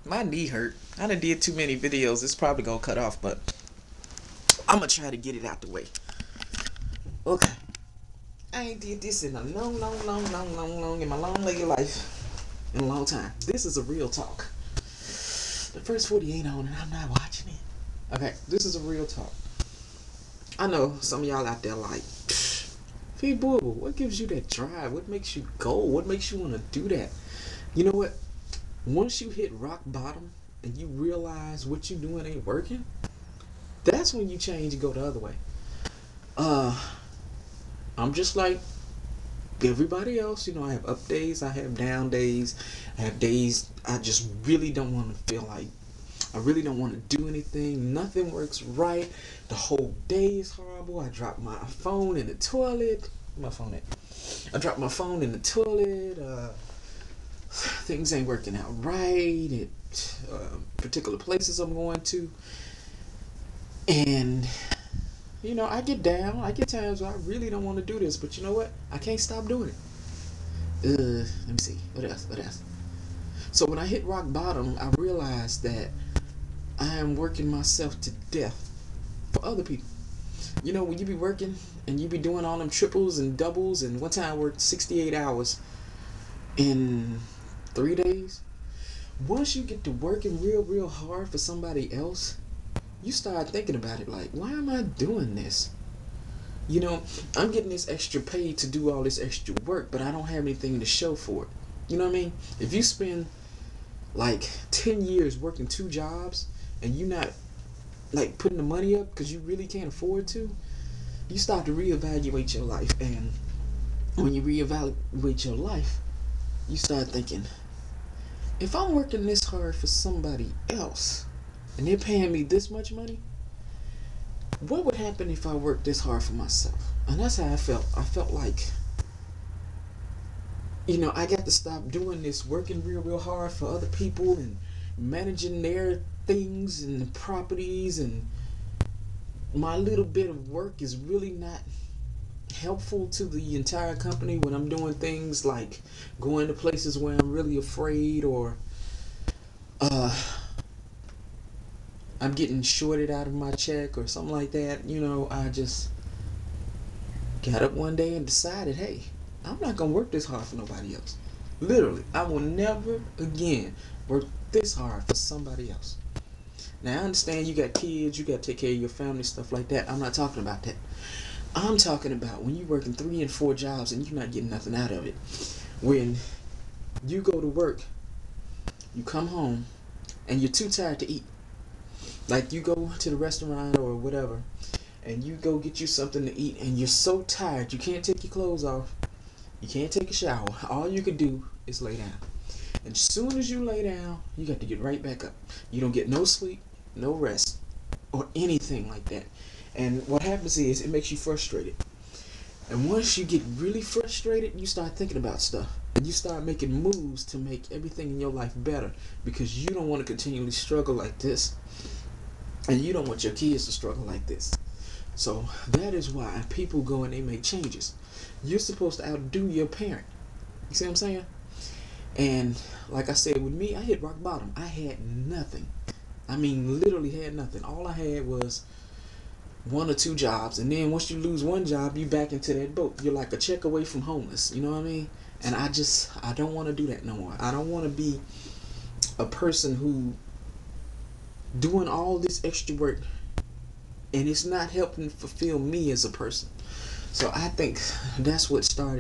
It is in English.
My knee hurt. I done did too many videos. It's probably gonna cut off, but I'm gonna try to get it out the way. Okay. I ain't did this in a long, in my long lady life. In a long time. This is a real talk. The first 40 ain't on and I'm not watching it. Okay, this is a real talk. I know some of y'all out there like, Feed Boo, what gives you that drive? What makes you go? What makes you want to do that? You know what? Once you hit rock bottom and you realize what you doing ain't working, that's when you change and go the other way. I'm just like everybody else, I have up days, I have down days, I have days I just really don't want to feel like, I really don't want to do anything. Nothing works right. The whole day is horrible. I dropped my phone in the toilet. Where my phone at? I dropped my phone in the toilet. Things ain't working out right at particular places I'm going to. And I get down. I get times where I really don't want to do this, but you know what? I can't stop doing it. Let me see. What else? So when I hit rock bottom, I realized that I am working myself to death for other people. When you be working and you be doing all them triples and doubles, and one time I worked 68 hours in 3 days. Once you get to working real hard for somebody else, you start thinking about it like, why am I doing this? I'm getting this extra pay to do all this extra work, but I don't have anything to show for it. You know what I mean? If you spend like 10 years working 2 jobs and you're not like putting the money up because you really can't afford to, you start to reevaluate your life. And when you reevaluate your life, you start thinking, if I'm working this hard for somebody else and they're paying me this much money, what would happen if I worked this hard for myself? And that's how I felt. I felt like, I got to stop doing this, working real hard for other people and managing their things and properties, and my little bit of work is really not helpful to the entire company when I'm doing things like going to places where I'm really afraid, or I'm getting shorted out of my check or something like that. I just got up one day and decided, hey, I'm not going to work this hard for nobody else. Literally, I will never again work this hard for somebody else. Now, I understand you got kids, you got to take care of your family, stuff like that. I'm not talking about that. I'm talking about when you're working 3 and 4 jobs and you're not getting nothing out of it. When you go to work, you come home, and you're too tired to eat. Like, you go to the restaurant or whatever, and you go get you something to eat, and you're so tired, you can't take your clothes off. You can't take a shower. All you can do is lay down. And as soon as you lay down, you got to get right back up. You don't get no sleep, no rest, or anything like that. And what happens is it makes you frustrated. And once you get really frustrated, you start thinking about stuff. And you start making moves to make everything in your life better, because you don't want to continually struggle like this. And you don't want your kids to struggle like this. So that is why people go and they make changes. You're supposed to outdo your parent. You see what I'm saying? And like I said, with me, I hit rock bottom. I had nothing. I mean, literally had nothing. All I had was 1 or 2 jobs. And then once you lose one job, you back into that boat. You're like a check away from homeless. You know what I mean? And I don't want to do that no more. I don't want to be a person who doing all this extra work and it's not helping fulfill me as a person. So I think that's what started